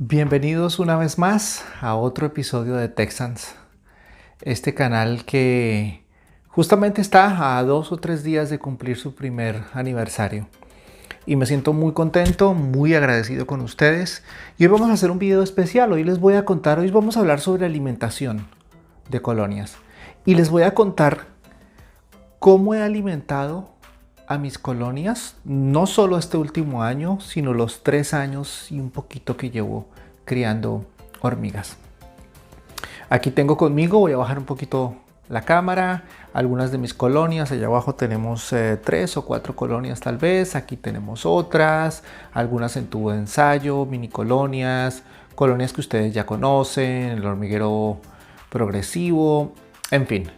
Bienvenidos una vez más a otro episodio de Texans, este canal que justamente está a 2 o 3 días de cumplir su primer aniversario. Y me siento muy contento, muy agradecido con ustedes. Y hoy vamos a hacer un video especial. Hoy vamos a hablar sobre alimentación de colonias. Y les voy a contar cómo he alimentado a mis colonias, no solo este último año, sino los 3 años y un poquito que llevo criando hormigas. Aquí tengo conmigo, voy a bajar un poquito la cámara, algunas de mis colonias. Allá abajo tenemos 3 o 4 colonias tal vez, aquí tenemos otras, algunas en tubo de ensayo, mini colonias, colonias que ustedes ya conocen, el hormiguero progresivo, en fin.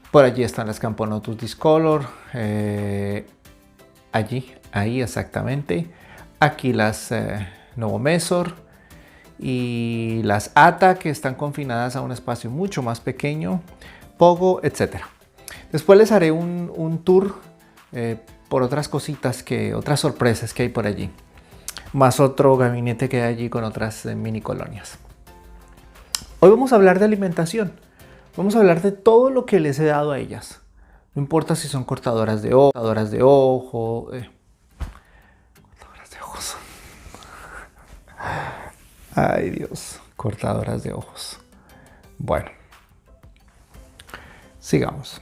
Por allí están las Camponotus discolor, ahí exactamente. Aquí las Novomesor y las Ata, que están confinadas a un espacio mucho más pequeño, Pogo, etc. Después les haré un tour por otras cositas, otras sorpresas que hay por allí. Más otro gabinete que hay allí con otras mini colonias. Hoy vamos a hablar de alimentación. Vamos a hablar de todo lo que les he dado a ellas. No importa si son cortadoras de ojos, cortadoras de ojos. Ay Dios, cortadoras de ojos. Bueno, sigamos.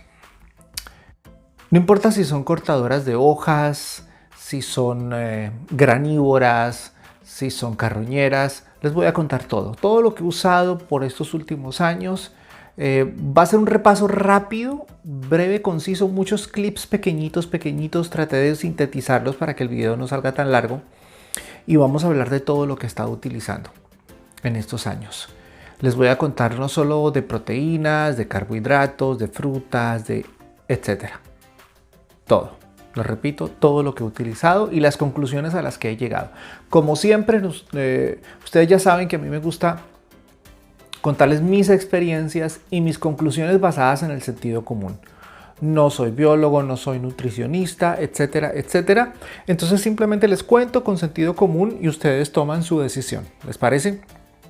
No importa si son cortadoras de hojas, si son granívoras, si son carroñeras, les voy a contar todo lo que he usado por estos últimos años. Va a ser un repaso rápido, breve, conciso, muchos clips pequeñitos, traté de sintetizarlos para que el video no salga tan largo. Y vamos a hablar de todo lo que he estado utilizando en estos años. Les voy a contar no solo de proteínas, de carbohidratos, de frutas, de etcétera. Todo. Lo repito, todo lo que he utilizado y las conclusiones a las que he llegado. Como siempre, ustedes ya saben que a mí me gusta contarles mis experiencias y mis conclusiones basadas en el sentido común. No soy biólogo, no soy nutricionista, etcétera, etcétera. Entonces simplemente les cuento con sentido común y ustedes toman su decisión. ¿Les parece?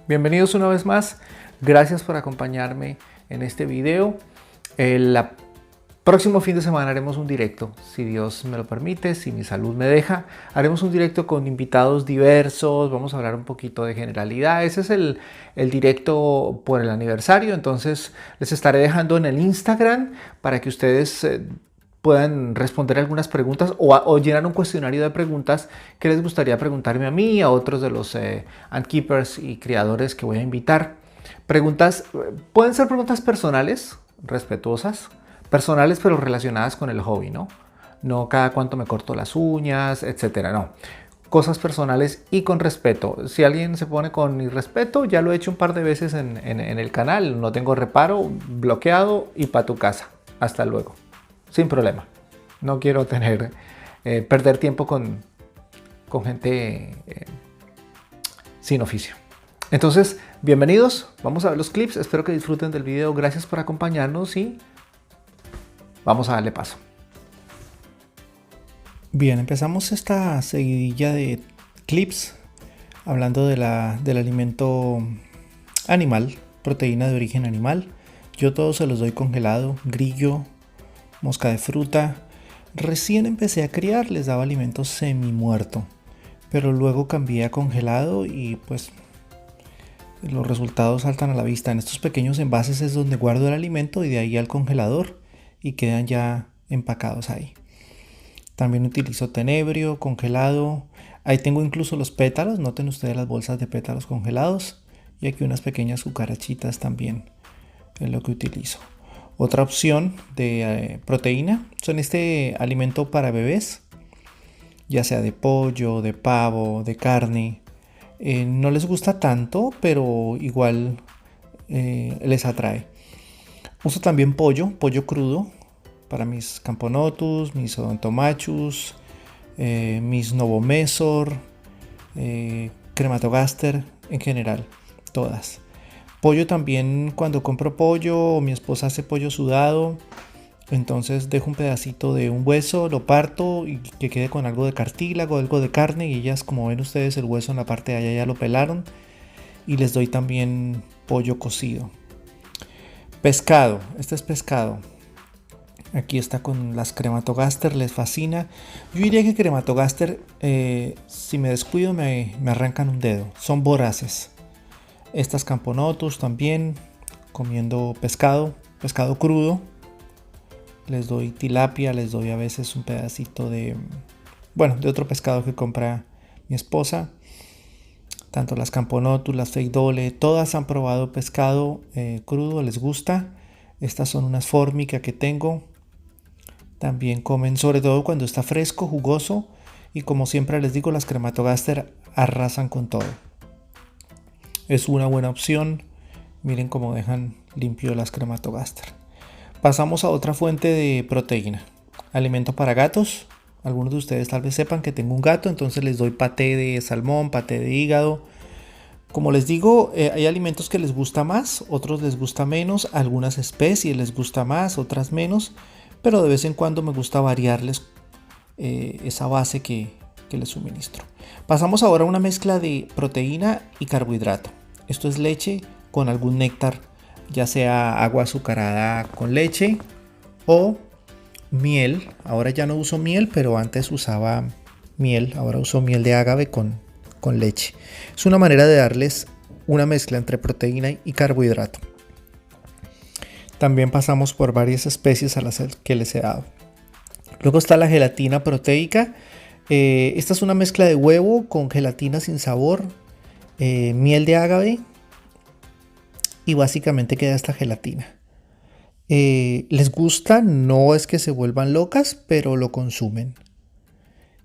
Bienvenidos una vez más. Gracias por acompañarme en este video. El próximo fin de semana haremos un directo, si Dios me lo permite, si mi salud me deja. Haremos un directo con invitados diversos, vamos a hablar un poquito de generalidad. Ese es el directo por el aniversario, entonces les estaré dejando en el Instagram para que ustedes puedan responder algunas preguntas o llenar un cuestionario de preguntas que les gustaría preguntarme a mí y a otros de los antkeepers y criadores que voy a invitar. Preguntas, pueden ser preguntas personales, respetuosas, personales pero relacionadas con el hobby, ¿no? No cada cuánto me corto las uñas, etcétera, no. Cosas personales y con respeto. Si alguien se pone con irrespeto, ya lo he hecho un par de veces en el canal, no tengo reparo, bloqueado y para tu casa. Hasta luego. Sin problema. No quiero perder tiempo con gente sin oficio. Entonces, bienvenidos. Vamos a ver los clips. Espero que disfruten del video. Gracias por acompañarnos y vamos a darle paso. Bien, empezamos esta seguidilla de clips hablando del alimento animal, proteína de origen animal. Yo todo se los doy congelado, grillo, mosca de fruta. Recién empecé a criar, les daba alimento semi muerto, pero luego cambié a congelado y pues los resultados saltan a la vista. En estos pequeños envases es donde guardo el alimento y de ahí al congelador y quedan ya empacados ahí. También utilizo tenebrio congelado. Ahí tengo incluso los pétalos, noten ustedes las bolsas de pétalos congelados y aquí unas pequeñas cucarachitas también es lo que utilizo. Otra opción de proteína son este alimento para bebés, ya sea de pollo, de pavo, de carne. No les gusta tanto, pero igual les atrae. Uso también pollo crudo para mis Camponotus, mis Odontomachus, mis Novomesor, Crematogaster en general, todas. Pollo también, cuando compro pollo, mi esposa hace pollo sudado, entonces dejo un pedacito de un hueso, lo parto y que quede con algo de cartílago, algo de carne, y ellas, como ven ustedes, el hueso en la parte de allá ya lo pelaron, y les doy también pollo cocido. Pescado, este es pescado. Aquí está con las Crematogaster, les fascina. Yo diría que Crematogaster, si me descuido me arrancan un dedo, son voraces. Estas Camponotus también, comiendo pescado crudo. Les doy tilapia, les doy a veces un pedacito de otro pescado que compra mi esposa. Tanto las Camponotus, las Feidole, todas han probado pescado crudo, les gusta. Estas son unas Formica que tengo. También comen, sobre todo cuando está fresco, jugoso. Y como siempre les digo, las Crematogaster arrasan con todo. Es una buena opción. Miren cómo dejan limpio las Crematogaster. Pasamos a otra fuente de proteína. Alimento para gatos. Algunos de ustedes tal vez sepan que tengo un gato, entonces les doy paté de salmón, paté de hígado. Como les digo, hay alimentos que les gusta más, otros les gusta menos, algunas especies les gusta más, otras menos, pero de vez en cuando me gusta variarles esa base que les suministro. Pasamos ahora a una mezcla de proteína y carbohidrato. Esto es leche con algún néctar, ya sea agua azucarada con leche o miel. Ahora ya no uso miel, pero antes usaba miel. Ahora uso miel de agave con leche. Es una manera de darles una mezcla entre proteína y carbohidrato. También pasamos por varias especies a las que les he dado. Luego está la gelatina proteica. Esta es una mezcla de huevo con gelatina sin sabor, miel de agave y básicamente queda esta gelatina. Les gusta, no es que se vuelvan locas, pero lo consumen.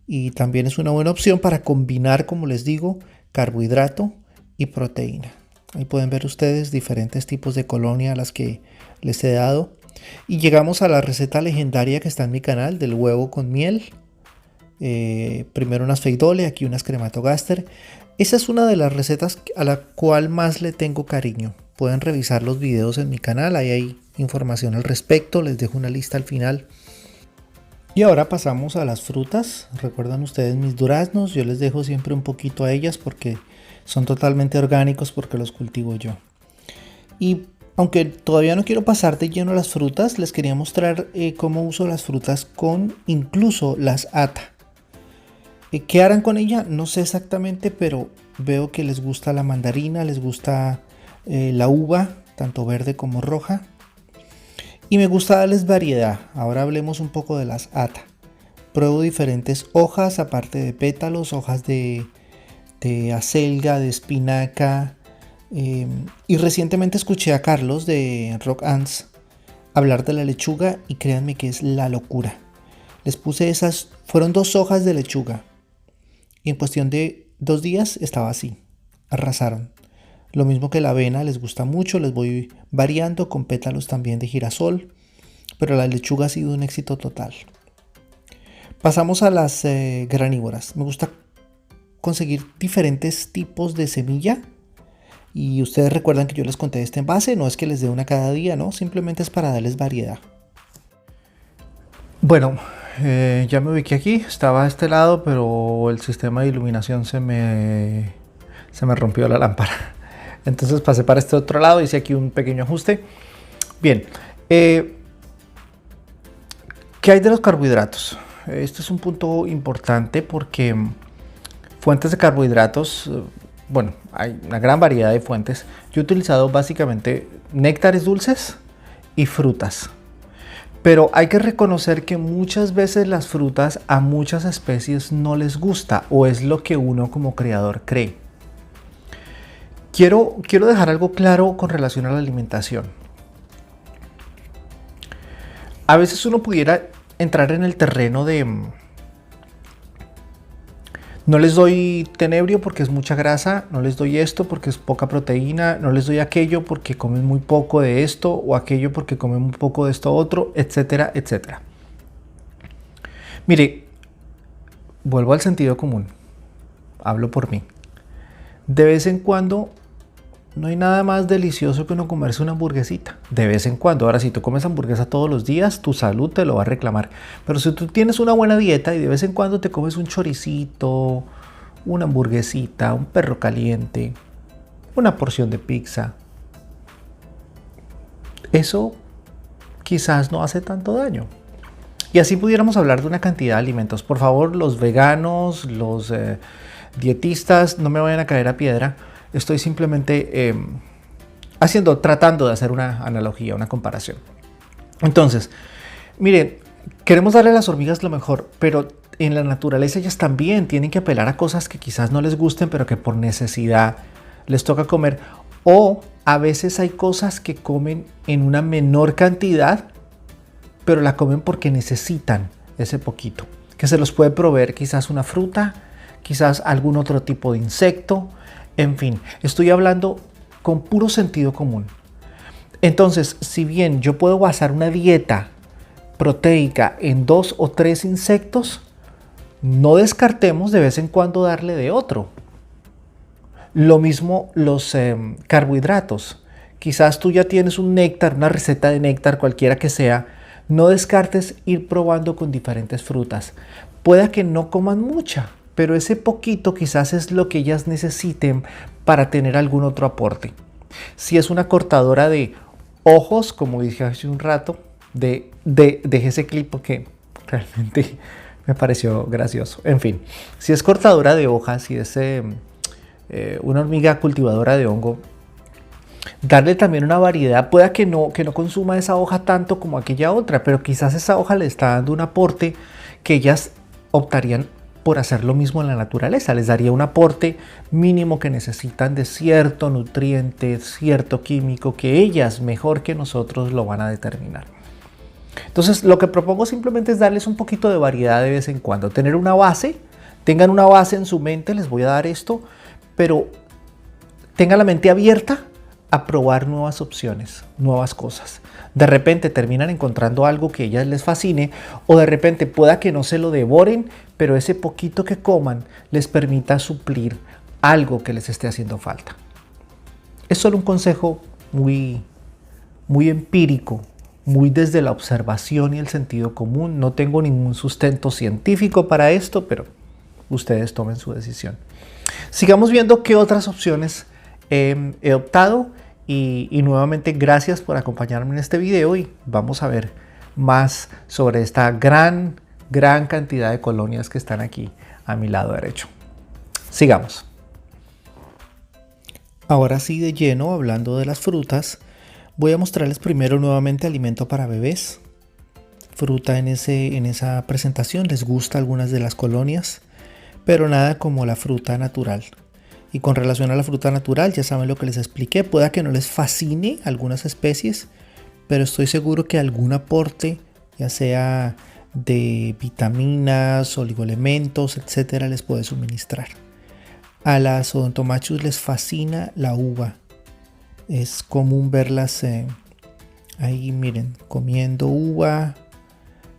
Y también es una buena opción para combinar, como les digo, carbohidrato y proteína. Ahí pueden ver ustedes diferentes tipos de colonia a las que les he dado. Y llegamos a la receta legendaria que está en mi canal del huevo con miel. Primero unas Feidole, aquí unas Crematogaster. Esa es una de las recetas a la cual más le tengo cariño. Pueden revisar los videos en mi canal, ahí hay información al respecto, les dejo una lista al final. Y ahora pasamos a las frutas. Recuerdan ustedes mis duraznos, yo les dejo siempre un poquito a ellas porque son totalmente orgánicos, porque los cultivo yo. Y aunque todavía no quiero pasar de lleno a las frutas, les quería mostrar cómo uso las frutas con incluso las ATA. ¿Qué harán con ella? No sé exactamente, pero veo que les gusta la mandarina, les gusta la uva, tanto verde como roja. Y me gusta darles variedad. Ahora hablemos un poco de las ATA. Pruebo diferentes hojas, aparte de pétalos, hojas de acelga, de espinaca. Y recientemente escuché a Carlos de Rock Ants hablar de la lechuga y créanme que es la locura. Les puse esas, fueron 2 hojas de lechuga. Y en cuestión de 2 días estaba así. Arrasaron. Lo mismo que la avena, les gusta mucho, les voy variando con pétalos también de girasol, pero la lechuga ha sido un éxito total. Pasamos a las granívoras. Me gusta conseguir diferentes tipos de semilla y ustedes recuerdan que yo les conté este envase, no es que les dé una cada día, no, simplemente es para darles variedad. Bueno, ya me ubiqué aquí, estaba a este lado, pero el sistema de iluminación se me rompió la lámpara. Entonces pasé para este otro lado, hice aquí un pequeño ajuste. Bien, ¿qué hay de los carbohidratos? Este es un punto importante porque fuentes de carbohidratos, hay una gran variedad de fuentes. Yo he utilizado básicamente néctares dulces y frutas. Pero hay que reconocer que muchas veces las frutas a muchas especies no les gusta o es lo que uno como creador cree. Quiero dejar algo claro con relación a la alimentación. A veces uno pudiera entrar en el terreno de no les doy tenebrio porque es mucha grasa, no les doy esto porque es poca proteína, no les doy aquello porque comen muy poco de esto o aquello porque comen muy poco de esto otro, etcétera, etcétera. Mire, vuelvo al sentido común, hablo por mí. De vez en cuando no hay nada más delicioso que uno comerse una hamburguesita. De vez en cuando. Ahora, si tú comes hamburguesa todos los días, tu salud te lo va a reclamar. Pero si tú tienes una buena dieta y de vez en cuando te comes un choricito, una hamburguesita, un perro caliente, una porción de pizza. Eso quizás no hace tanto daño. Y así pudiéramos hablar de una cantidad de alimentos. Por favor, los veganos, los dietistas, no me vayan a caer a piedra. Estoy simplemente tratando de hacer una analogía, una comparación. Entonces, miren, queremos darle a las hormigas lo mejor, pero en la naturaleza ellas también tienen que apelar a cosas que quizás no les gusten, pero que por necesidad les toca comer. O a veces hay cosas que comen en una menor cantidad, pero la comen porque necesitan ese poquito, que se los puede proveer quizás una fruta, quizás algún otro tipo de insecto, en fin, estoy hablando con puro sentido común. Entonces, si bien yo puedo basar una dieta proteica en 2 o 3 insectos, no descartemos de vez en cuando darle de otro. Lo mismo los carbohidratos. Quizás tú ya tienes un néctar, una receta de néctar, cualquiera que sea. No descartes ir probando con diferentes frutas. Pueda que no coman mucha, pero ese poquito quizás es lo que ellas necesiten para tener algún otro aporte. Si es una cortadora de ojos, como dije hace un rato, dejé ese clip porque realmente me pareció gracioso. En fin, si es cortadora de hojas, si es una hormiga cultivadora de hongo, darle también una variedad. Pueda que no consuma esa hoja tanto como aquella otra, pero quizás esa hoja le está dando un aporte que ellas optarían por hacer lo mismo en la naturaleza. Les daría un aporte mínimo que necesitan de cierto nutriente, cierto químico, que ellas mejor que nosotros lo van a determinar. Entonces, lo que propongo simplemente es darles un poquito de variedad de vez en cuando. Tener una base, tengan una base en su mente, les voy a dar esto, pero tengan la mente abierta a probar nuevas opciones, nuevas cosas. De repente terminan encontrando algo que a ellas les fascine, o de repente pueda que no se lo devoren, pero ese poquito que coman les permita suplir algo que les esté haciendo falta. Es solo un consejo muy empírico, muy desde la observación y el sentido común. No tengo ningún sustento científico para esto, pero ustedes tomen su decisión. Sigamos viendo qué otras opciones he optado y nuevamente gracias por acompañarme en este video y vamos a ver más sobre esta gran cantidad de colonias que están aquí a mi lado derecho. Sigamos. Ahora sí, de lleno, hablando de las frutas, voy a mostrarles primero nuevamente alimento para bebés. Fruta en esa presentación, les gusta algunas de las colonias, pero nada como la fruta natural. Y con relación a la fruta natural, ya saben lo que les expliqué. Pueda que no les fascine algunas especies, pero estoy seguro que algún aporte, ya sea de vitaminas, oligoelementos, etcétera, les puede suministrar. A las odontomachus les fascina la uva. Es común verlas ahí, miren, comiendo uva.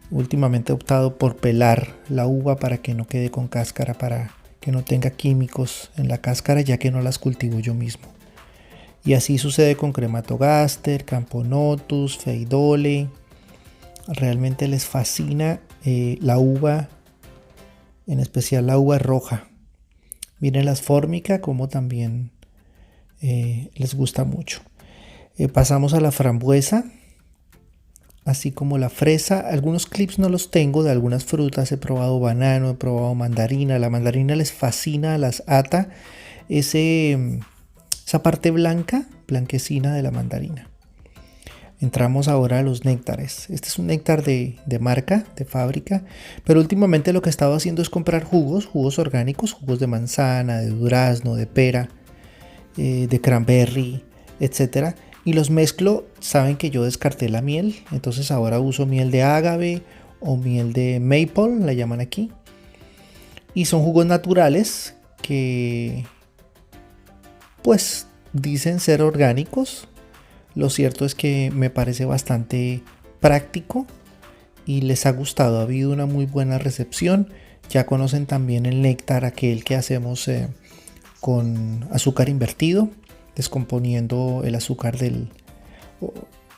Últimamente he optado por pelar la uva para que no quede con cáscara, para que no tenga químicos en la cáscara, ya que no las cultivo yo mismo. Y así sucede con Crematogaster, Camponotus, Feidole. Realmente les fascina la uva, en especial la uva roja. Miren las Formica, como también les gusta mucho. Pasamos a la frambuesa, así como la fresa. Algunos clips no los tengo de algunas frutas. He probado banano, he probado mandarina. La mandarina les fascina a las ata, esa parte blanquecina de la mandarina. Entramos ahora a los néctares. Este es un néctar de marca, de fábrica, pero últimamente lo que he estado haciendo es comprar jugos orgánicos, jugos de manzana, de durazno, de pera, de cranberry, etcétera, y los mezclo. Saben que yo descarté la miel, entonces ahora uso miel de ágave o miel de maple, la llaman aquí, y son jugos naturales que pues dicen ser orgánicos. Lo cierto es que me parece bastante práctico y les ha gustado, ha habido una muy buena recepción. Ya conocen también el néctar, aquel que hacemos con azúcar invertido, descomponiendo el azúcar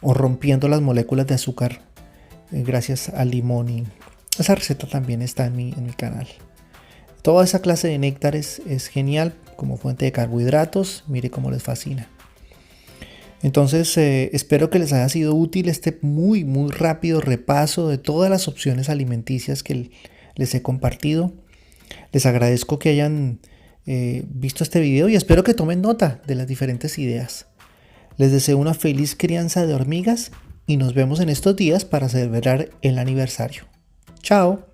o rompiendo las moléculas de azúcar gracias al limón, y esa receta también está en mi canal. Toda esa clase de néctar es genial como fuente de carbohidratos. Mire cómo les fascina. Entonces, espero que les haya sido útil este muy rápido repaso de todas las opciones alimenticias que les he compartido. Les agradezco que hayan visto este video y espero que tomen nota de las diferentes ideas. Les deseo una feliz crianza de hormigas y nos vemos en estos días para celebrar el aniversario. Chao.